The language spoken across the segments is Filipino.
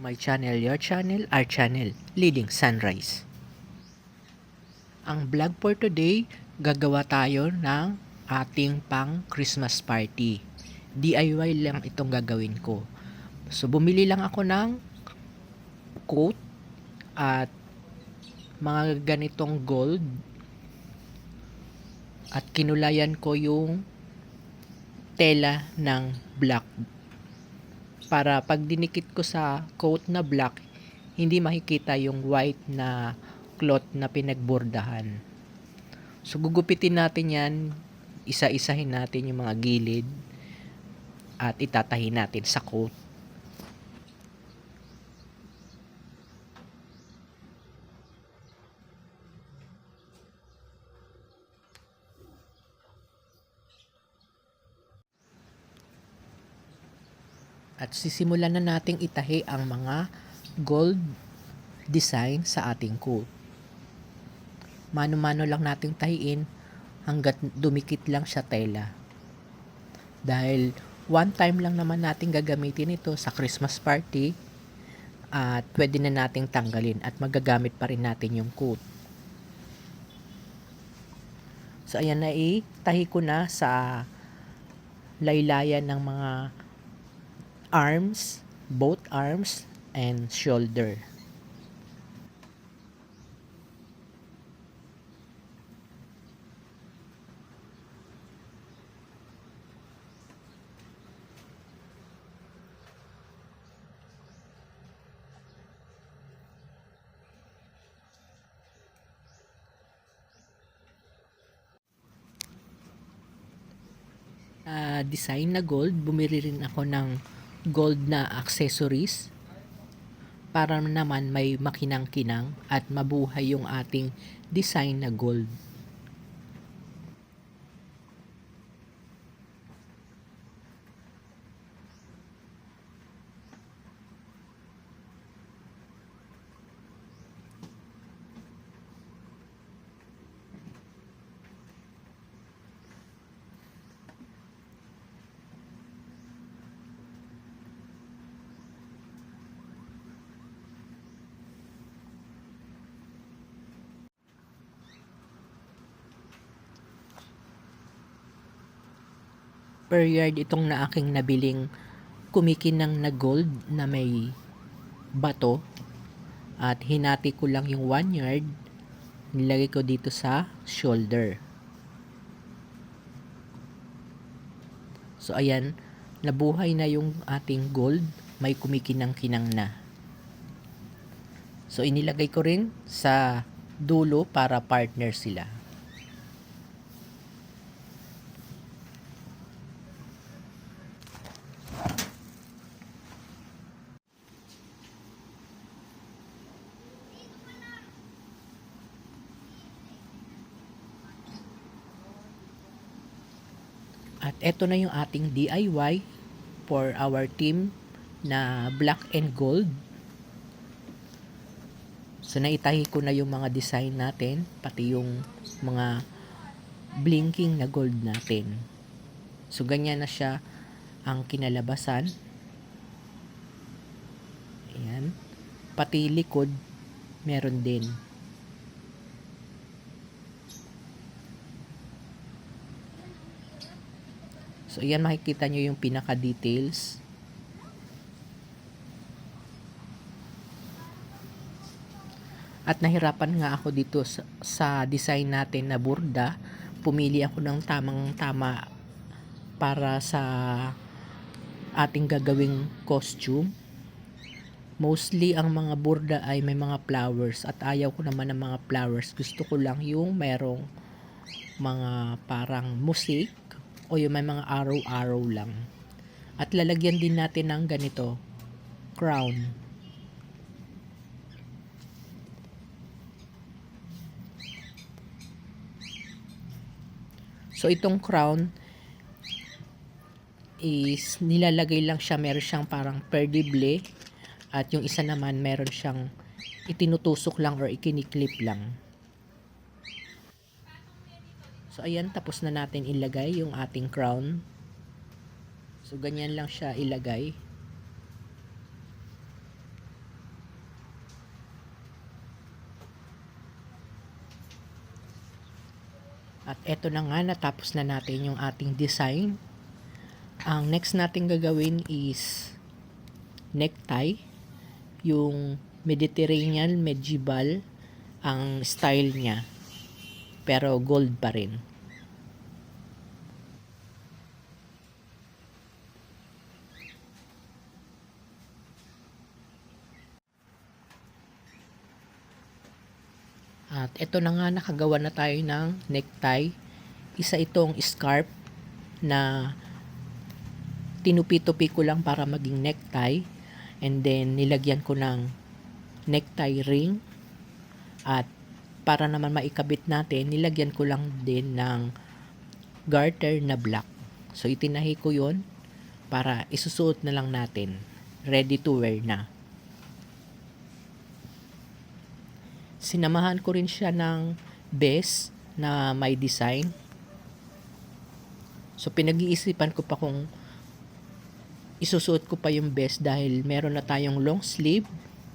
My channel, your channel, our channel, Leading Sunrise. Ang vlog for today, gagawa tayo ng ating pang Christmas party. DIY lang itong gagawin ko. So bumili lang ako ng coat at mga ganitong gold at kinulayan ko yung tela ng black para pag dinikit ko sa coat na black, hindi makikita yung white na cloth na pinagbordahan. So gugupitin natin yan, isa-isahin natin yung mga gilid at itatahi natin sa coat. At sisimulan na nating itahi ang mga gold design sa ating coat. Mano-mano lang nating tahiin hanggat dumikit lang siya tela. Dahil one time lang naman natin gagamitin ito sa Christmas party at pwede na nating tanggalin at magagamit pa rin natin yung coat. So ayan na, tahi ko na sa laylayan ng mga arms, both arms and shoulder. Design na gold, bumili rin ako ng gold na accessories para naman may makinang-kinang at mabuhay yung ating design na gold. Per yard itong na aking nabiling kumikinang na gold na may bato at hinati ko lang yung 1 yard, nilagay ko dito sa shoulder. So ayan, nabuhay na yung ating gold, may kumikinang-kinang na. So inilagay ko rin sa dulo para partner sila. At eto na yung ating DIY for our team na black and gold. So naitahi ko na yung mga design natin, pati yung mga blinking na gold natin. So ganyan na siya ang kinalabasan. Ayan. Pati likod meron din. So ayan, makikita nyo yung pinaka details. At nahirapan nga ako dito sa design natin na burda. Pumili ako ng tamang-tama para sa ating gagawing costume. Mostly ang mga burda ay may mga flowers at ayaw ko naman ng mga flowers. Gusto ko lang yung merong mga parang musik o yung may mga araw-araw lang. At lalagyan din natin ng ganito, crown. So itong crown is nilalagay lang siya, meron siyang parang perdible at yung isa naman meron siyang itinutusok lang or ikiniklip lang. So ayan, tapos na natin ilagay yung ating crown. So ganyan lang siya ilagay. eto na nga, natapos na natin yung ating design. Ang next natin gagawin is necktie. Yung Mediterranean medieval ang style niya, pero gold pa rin. At ito na nga, nakagawa na tayo ng necktie. Isa itong scarf na tinupi-tupi ko lang para maging necktie. And then, nilagyan ko ng necktie ring. At para naman maikabit natin, nilagyan ko lang din ng garter na black. So, itinahi ko yon para isusuot na lang natin. Ready to wear na. Sinamahan ko rin siya ng vest na may design. So, pinag-iisipan ko pa kung isusuot ko pa yung vest dahil meron na tayong long sleeve,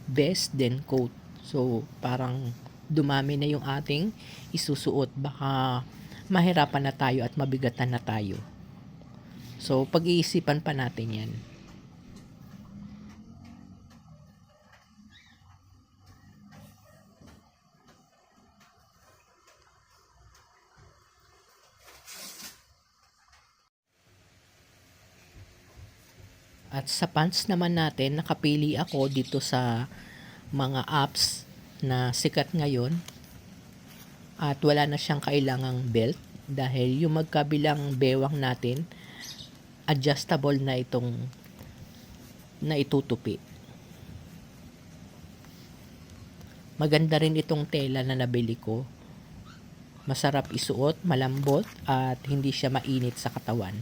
vest, then coat. So, parang dumami na yung ating isusuot. Baka mahirapan na tayo at mabigatan na tayo. So, pag-iisipan pa natin yan. At sa pants naman natin, nakapili ako dito sa mga apps na sikat ngayon. At wala na siyang kailangang belt dahil yung magkabilang bewang natin, adjustable na itong na itutupi. Maganda rin itong tela na nabili ko. Masarap isuot, malambot, at hindi siya mainit sa katawan.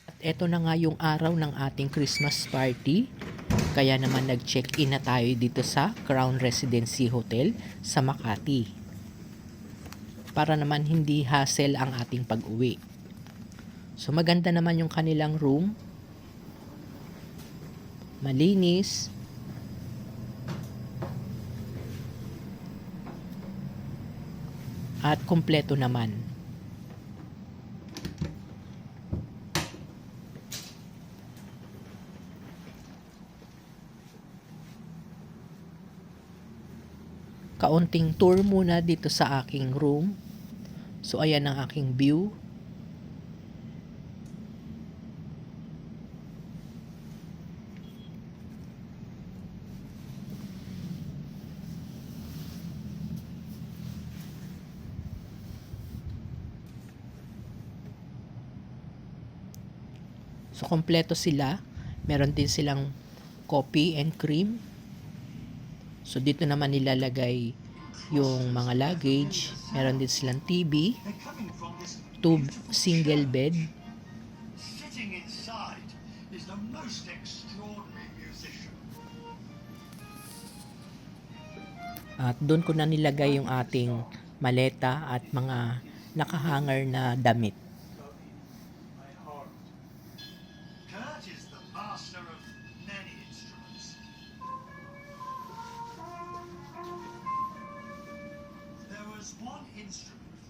At eto na nga yung araw ng ating Christmas party. Kaya naman nag-check-in na tayo dito sa Crown Residency Hotel sa Makati. Para naman hindi hassle ang ating pag-uwi. So maganda naman yung kanilang room. Malinis. At kumpleto naman. Kaunting tour muna dito sa aking room. So ayan ang aking view. So kompleto sila. Meron din silang coffee and cream. So dito naman nilalagay yung mga luggage. Meron din silang TV. 2 single bed. Sitting inside is the most extraordinary musician. At doon ko na nilagay yung ating maleta at mga nakahanger na damit. Kurt is the master of many instruments. There was one instrument,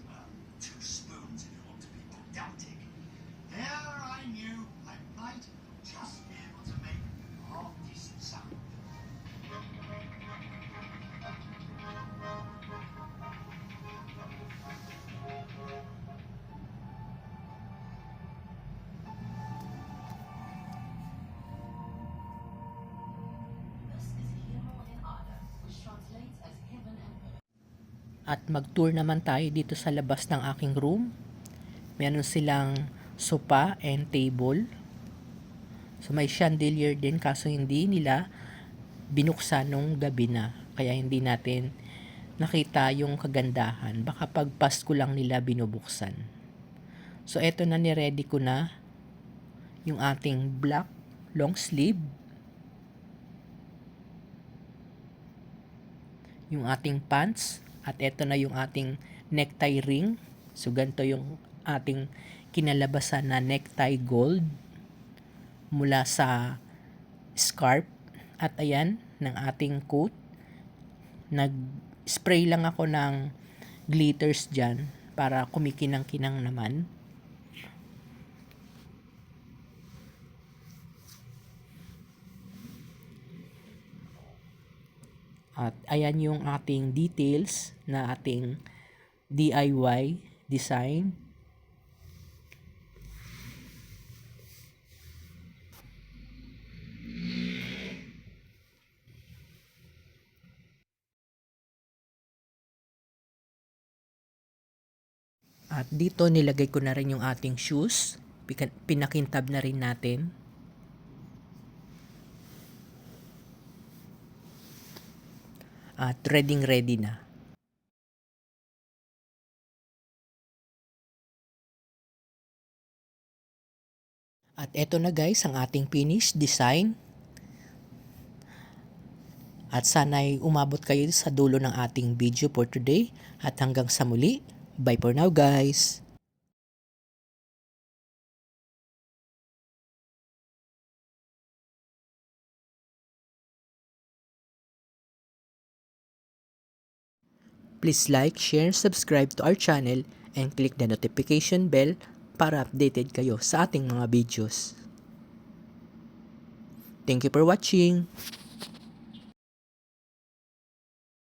two spoons if you want to be pedantic. There I knew I might just be able to make half decent sound. At mag-tour naman tayo dito sa labas ng aking room. Meron silang sofa and table. So may chandelier din kaso hindi nila binuksan nung gabi na. Kaya hindi natin nakita yung kagandahan. Baka pag Pasko lang nila binubuksan. So eto na, ni-ready ko na yung ating black long sleeve. Yung ating pants. At eto na yung ating necktie ring. So ganito yung ating kinalabasan na necktie gold mula sa scarf. At ayan, ng ating coat. Nag-spray lang ako ng glitters dyan para kumikinang-kinang naman. At ayan yung ating details na ating DIY design. At dito nilagay ko na rin yung ating shoes. Pinakintab na rin natin. At ready na. At eto na guys ang ating finished design. At sana'y umabot kayo sa dulo ng ating video for today. At hanggang sa muli, bye for now guys! Please like, share, subscribe to our channel, and click the notification bell para updated kayo sa ating mga videos. Thank you for watching!